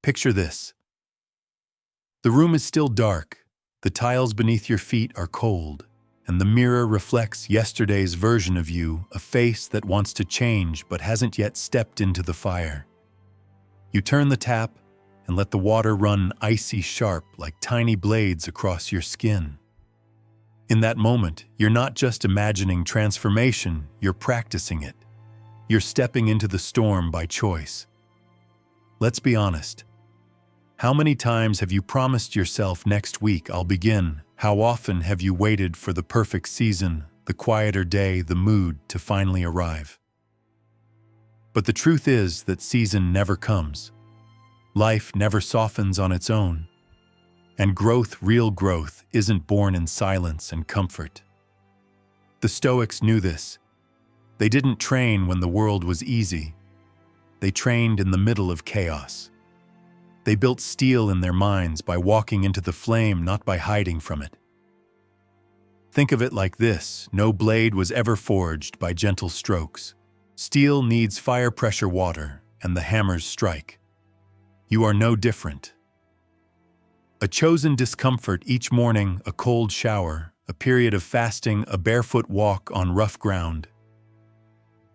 Picture this. The room is still dark, the tiles beneath your feet are cold, and the mirror reflects yesterday's version of you, a face that wants to change but hasn't yet stepped into the fire. You turn the tap and let the water run icy sharp like tiny blades across your skin. In that moment, you're not just imagining transformation, you're practicing it. You're stepping into the storm by choice. Let's be honest. How many times have you promised yourself next week I'll begin? How often have you waited for the perfect season, the quieter day, the mood to finally arrive? But the truth is that season never comes. Life never softens on its own. And growth, real growth, isn't born in silence and comfort. The Stoics knew this. They didn't train when the world was easy. They trained in the middle of chaos. They built steel in their minds by walking into the flame, not by hiding from it. Think of it like this: no blade was ever forged by gentle strokes. Steel needs fire, pressure, water, and the hammers strike. You are no different. A chosen discomfort each morning, a cold shower, a period of fasting, a barefoot walk on rough ground.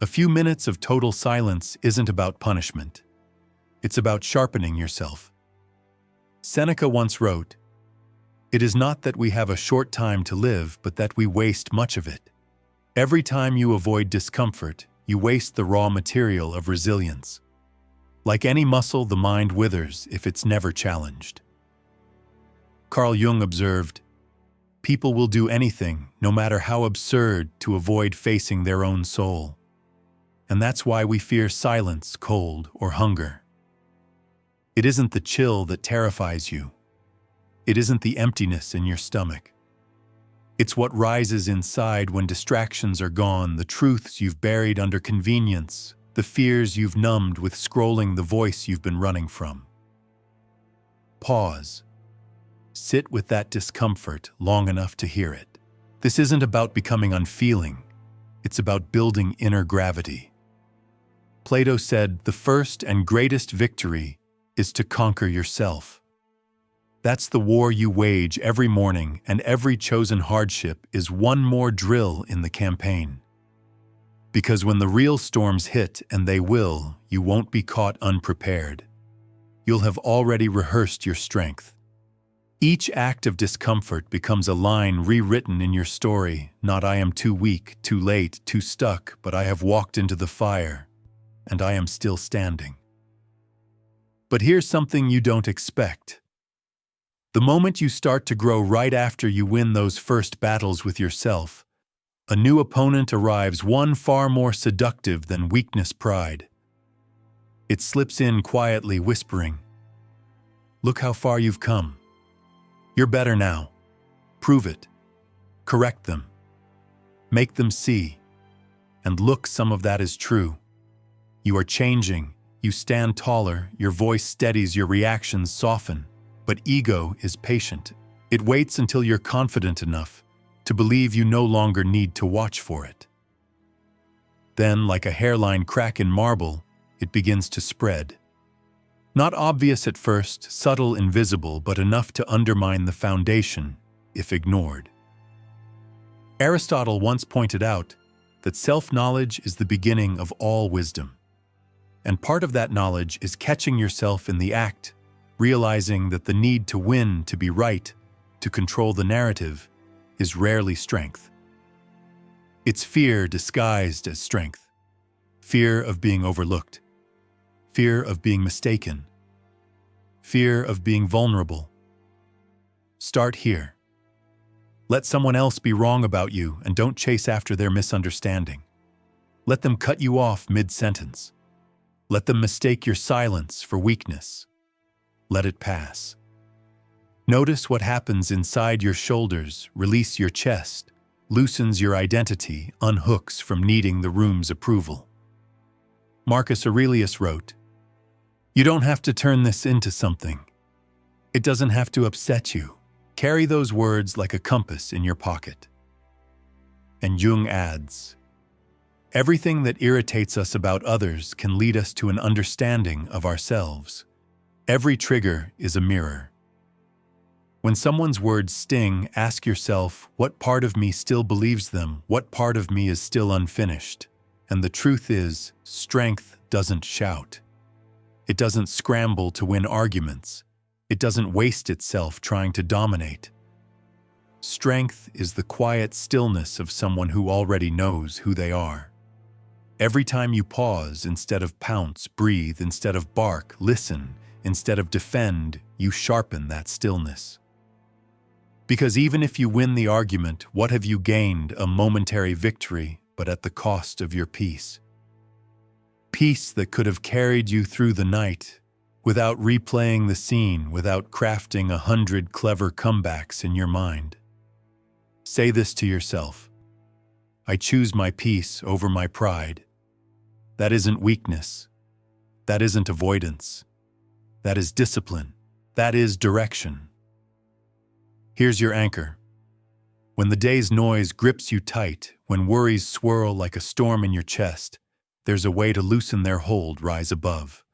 A few minutes of total silence isn't about punishment. It's about sharpening yourself. Seneca once wrote, "It is not that we have a short time to live, but that we waste much of it." Every time you avoid discomfort, you waste the raw material of resilience. Like any muscle, the mind withers if it's never challenged. Carl Jung observed, "People will do anything, no matter how absurd, to avoid facing their own soul. And that's why we fear silence, cold, or hunger. It isn't the chill that terrifies you. It isn't the emptiness in your stomach. It's what rises inside when distractions are gone, the truths you've buried under convenience, the fears you've numbed with scrolling, the voice you've been running from." Pause. Sit with that discomfort long enough to hear it. This isn't about becoming unfeeling. It's about building inner gravity. Plato said, "The first and greatest victory is to conquer yourself." That's the war you wage every morning, and every chosen hardship is one more drill in the campaign. Because when the real storms hit, and they will, you won't be caught unprepared. You'll have already rehearsed your strength. Each act of discomfort becomes a line rewritten in your story, not "I am too weak, too late, too stuck," but "I have walked into the fire, and I am still standing." But here's something you don't expect. The moment you start to grow, right after you win those first battles with yourself, a new opponent arrives, one far more seductive than weakness, pride. It slips in quietly, whispering, "Look how far you've come. You're better now. Prove it. Correct them. Make them see. And look, some of that is true. You are changing. You stand taller, your voice steadies, your reactions soften. But ego is patient. It waits until you're confident enough to believe you no longer need to watch for it. Then, like a hairline crack in marble, it begins to spread. Not obvious at first, subtle, invisible, but enough to undermine the foundation if ignored. Aristotle once pointed out that self-knowledge is the beginning of all wisdom. And part of that knowledge is catching yourself in the act, realizing that the need to win, to be right, to control the narrative, is rarely strength. It's fear disguised as strength. Fear of being overlooked. Fear of being mistaken. Fear of being vulnerable. Start here. Let someone else be wrong about you, and don't chase after their misunderstanding. Let them cut you off mid-sentence. Let them mistake your silence for weakness. Let it pass. Notice what happens inside your shoulders, release your chest, loosens your identity, unhooks from needing the room's approval. Marcus Aurelius wrote, "You don't have to turn this into something. It doesn't have to upset you. Carry those words like a compass in your pocket." And Jung adds, "Everything that irritates us about others can lead us to an understanding of ourselves. Every trigger is a mirror. When someone's words sting, ask yourself, what part of me still believes them? What part of me is still unfinished? And the truth is, strength doesn't shout. It doesn't scramble to win arguments. It doesn't waste itself trying to dominate. Strength is the quiet stillness of someone who already knows who they are. Every time you pause instead of pounce, breathe instead of bark, listen instead of defend, you sharpen that stillness. Because even if you win the argument, what have you gained? A momentary victory, but at the cost of your peace. Peace that could have carried you through the night, without replaying the scene, without crafting 100 clever comebacks in your mind. Say this to yourself: I choose my peace over my pride. That isn't weakness. That isn't avoidance. That is discipline. That is direction. Here's your anchor. When the day's noise grips you tight, when worries swirl like a storm in your chest, there's a way to loosen their hold, rise above.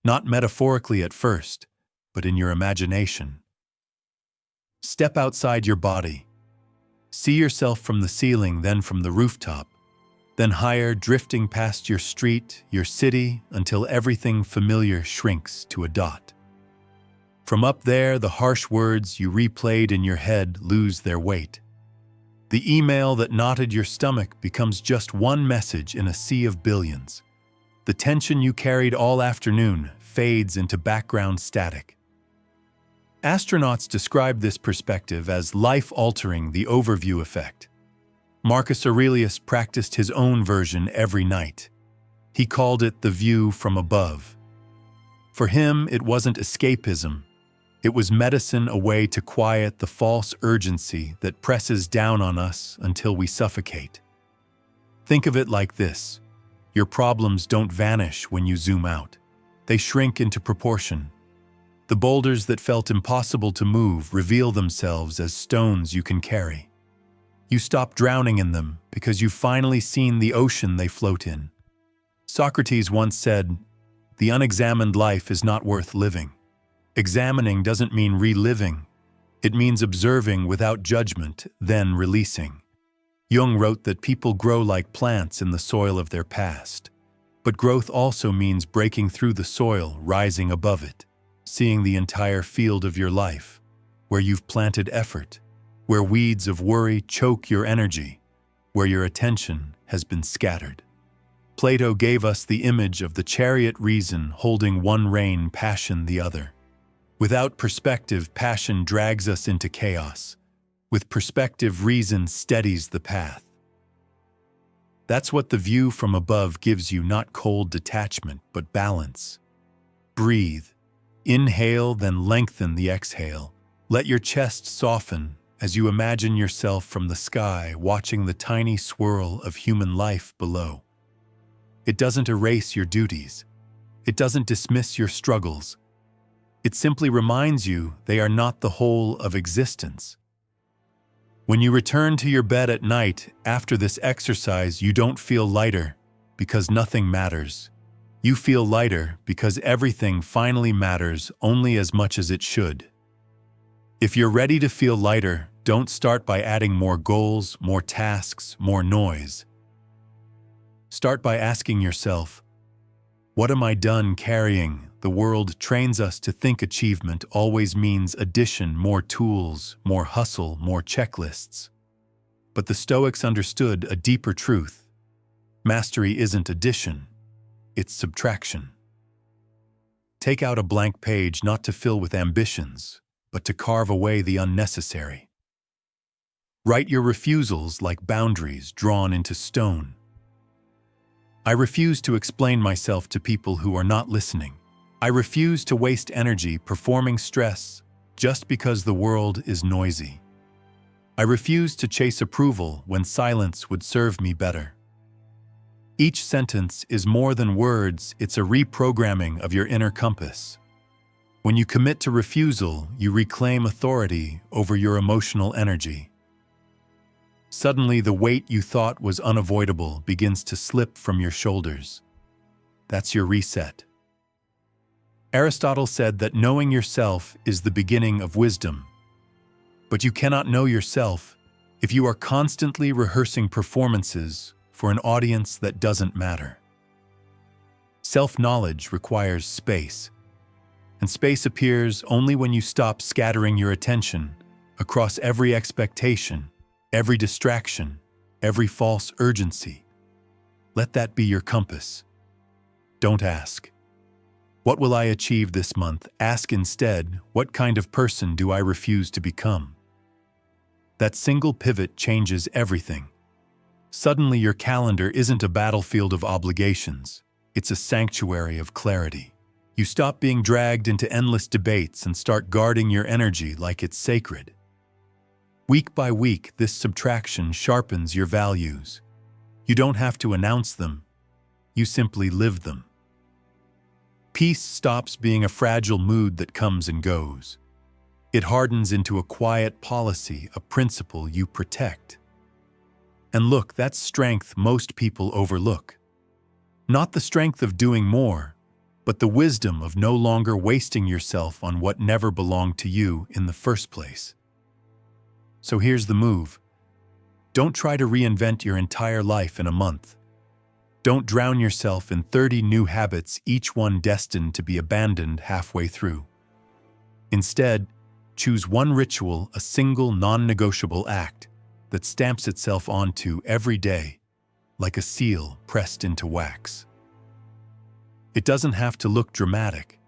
Not metaphorically at first, but in your imagination. Step outside your body. See yourself from the ceiling, then from the rooftop, then higher, drifting past your street, your city, until everything familiar shrinks to a dot. From up there, the harsh words you replayed in your head lose their weight. The email that knotted your stomach becomes just one message in a sea of billions. The tension you carried all afternoon fades into background static. Astronauts describe this perspective as life-altering, the overview effect. Marcus Aurelius practiced his own version every night. He called it the view from above. For him, it wasn't escapism. It was medicine, a way to quiet the false urgency that presses down on us until we suffocate. Think of it like this: your problems don't vanish when you zoom out. They shrink into proportion. The boulders that felt impossible to move reveal themselves as stones you can carry. You stop drowning in them because you've finally seen the ocean they float in. Socrates once said, "The unexamined life is not worth living." Examining doesn't mean reliving. It means observing without judgment, then releasing. Jung wrote that people grow like plants in the soil of their past. But growth also means breaking through the soil, rising above it, seeing the entire field of your life, where you've planted effort, where weeds of worry choke your energy, where your attention has been scattered. Plato gave us the image of the chariot reason holding one rein, passion the other. Without perspective, passion drags us into chaos. With perspective, reason steadies the path. That's what the view from above gives you, not cold detachment, but balance. Breathe. Inhale, then lengthen the exhale. Let your chest soften as you imagine yourself from the sky, watching the tiny swirl of human life below. It doesn't erase your duties. It doesn't dismiss your struggles. It simply reminds you they are not the whole of existence. When you return to your bed at night after this exercise, you don't feel lighter because nothing matters. You feel lighter because everything finally matters only as much as it should. If you're ready to feel lighter, don't start by adding more goals, more tasks, more noise. Start by asking yourself, what am I done carrying? The world trains us to think achievement always means addition, more tools, more hustle, more checklists. But the Stoics understood a deeper truth. Mastery isn't addition, it's subtraction. Take out a blank page not to fill with ambitions, but to carve away the unnecessary. Write your refusals like boundaries drawn into stone. I refuse to explain myself to people who are not listening. I refuse to waste energy performing stress just because the world is noisy. I refuse to chase approval when silence would serve me better. Each sentence is more than words, it's a reprogramming of your inner compass. When you commit to refusal, you reclaim authority over your emotional energy. Suddenly, the weight you thought was unavoidable begins to slip from your shoulders. That's your reset. Aristotle said that knowing yourself is the beginning of wisdom. But you cannot know yourself if you are constantly rehearsing performances for an audience that doesn't matter. Self-knowledge requires space, and space appears only when you stop scattering your attention across every expectation, every distraction, every false urgency. Let that be your compass. Don't ask, "What will I achieve this month?" Ask instead, "What kind of person do I refuse to become?" That single pivot changes everything. Suddenly your calendar isn't a battlefield of obligations. It's a sanctuary of clarity. You stop being dragged into endless debates and start guarding your energy like it's sacred. Week by week, this subtraction sharpens your values. You don't have to announce them. You simply live them. Peace stops being a fragile mood that comes and goes. It hardens into a quiet policy, a principle you protect. And look, that's strength most people overlook. Not the strength of doing more, but the wisdom of no longer wasting yourself on what never belonged to you in the first place. So here's the move. Don't try to reinvent your entire life in a month. Don't drown yourself in 30 new habits, each one destined to be abandoned halfway through. Instead, choose one ritual, a single non-negotiable act that stamps itself onto every day like a seal pressed into wax. It doesn't have to look dramatic.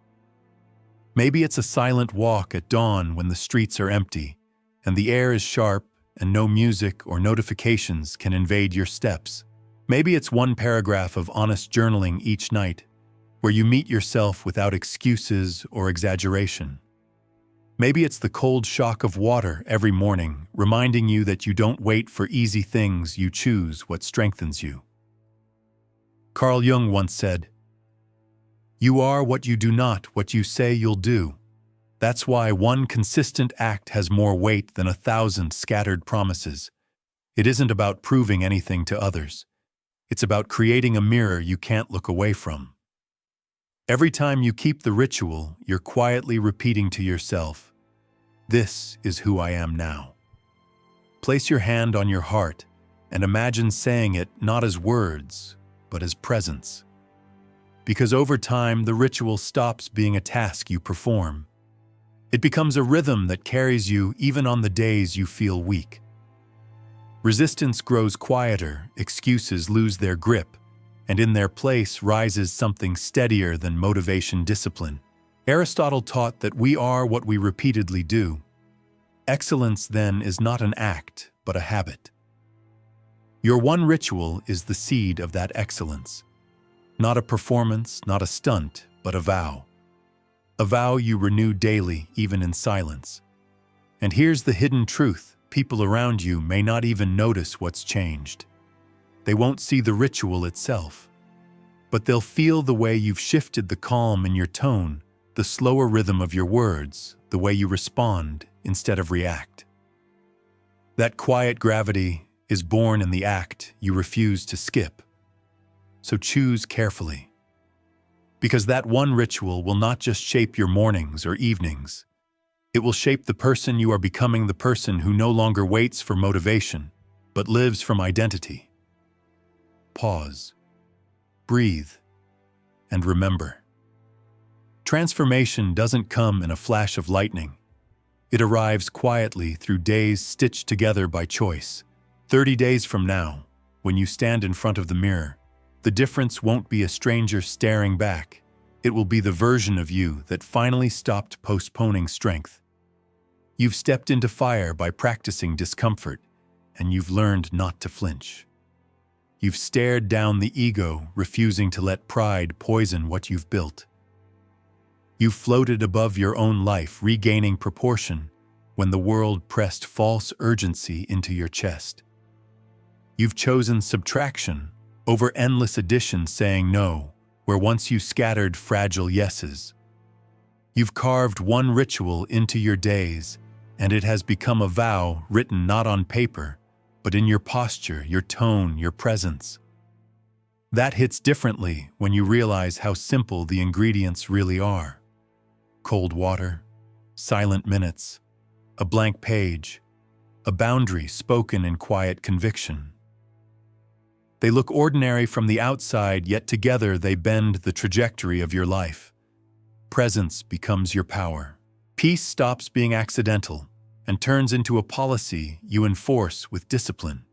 Maybe it's a silent walk at dawn when the streets are empty and the air is sharp and no music or notifications can invade your steps. Maybe it's one paragraph of honest journaling each night where you meet yourself without excuses or exaggeration. Maybe it's the cold shock of water every morning, reminding you that you don't wait for easy things, you choose what strengthens you. Carl Jung once said, "You are what you do not, what you say you'll do." That's why one consistent act has more weight than 1,000 scattered promises. It isn't about proving anything to others. It's about creating a mirror you can't look away from. Every time you keep the ritual, you're quietly repeating to yourself, "This is who I am now." Place your hand on your heart and imagine saying it not as words, but as presence. Because over time, the ritual stops being a task you perform. It becomes a rhythm that carries you even on the days you feel weak. Resistance grows quieter, excuses lose their grip, and in their place rises something steadier than motivation discipline. Aristotle taught that we are what we repeatedly do. Excellence, then, is not an act, but a habit. Your one ritual is the seed of that excellence. Not a performance, not a stunt, but a vow. A vow you renew daily, even in silence. And here's the hidden truth. People around you may not even notice what's changed. They won't see the ritual itself, but they'll feel the way you've shifted the calm in your tone, the slower rhythm of your words, the way you respond instead of react. That quiet gravity is born in the act you refuse to skip. So choose carefully. Because that one ritual will not just shape your mornings or evenings. It will shape the person you are becoming, the person who no longer waits for motivation, but lives from identity. Pause, breathe, and remember. Transformation doesn't come in a flash of lightning. It arrives quietly through days stitched together by choice. 30 days from now, when you stand in front of the mirror, the difference won't be a stranger staring back. It will be the version of you that finally stopped postponing strength. You've stepped into fire by practicing discomfort, and you've learned not to flinch. You've stared down the ego, refusing to let pride poison what you've built. You've floated above your own life, regaining proportion when the world pressed false urgency into your chest. You've chosen subtraction over endless addition, saying no, where once you scattered fragile yeses. You've carved one ritual into your days, and it has become a vow written not on paper, but in your posture, your tone, your presence. That hits differently when you realize how simple the ingredients really are. Cold water, silent minutes, a blank page, a boundary spoken in quiet conviction. They look ordinary from the outside, yet together they bend the trajectory of your life. Presence becomes your power. Peace stops being accidental and turns into a policy you enforce with discipline.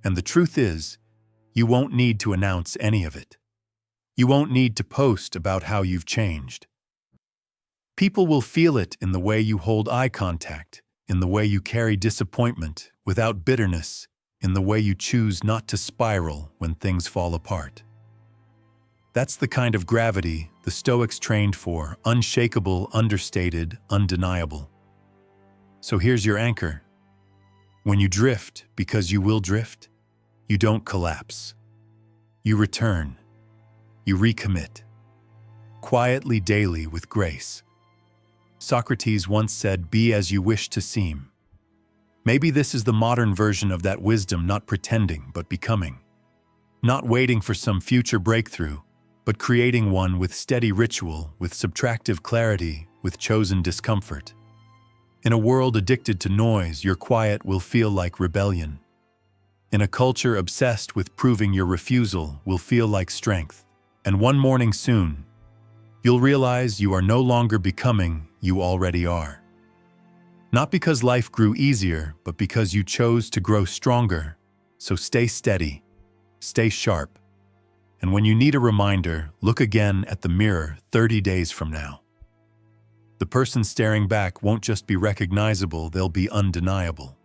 And the truth is, you won't need to announce any of it. You won't need to post about how you've changed. People will feel it in the way you hold eye contact, in the way you carry disappointment without bitterness, in the way you choose not to spiral when things fall apart. That's the kind of gravity the Stoics trained for, unshakable, understated, undeniable. So here's your anchor. When you drift, because you will drift, you don't collapse. You return. You recommit. Quietly, daily, with grace. Socrates once said, "Be as you wish to seem." Maybe this is the modern version of that wisdom, not pretending, but becoming. Not waiting for some future breakthrough, but creating one with steady ritual, with subtractive clarity, with chosen discomfort. In a world addicted to noise, your quiet will feel like rebellion. In a culture obsessed with proving, your refusal will feel like strength. And one morning soon, you'll realize you are no longer becoming, you already are. Not because life grew easier, but because you chose to grow stronger. So stay steady, stay sharp. And when you need a reminder, look again at the mirror 30 days from now. The person staring back won't just be recognizable, they'll be undeniable.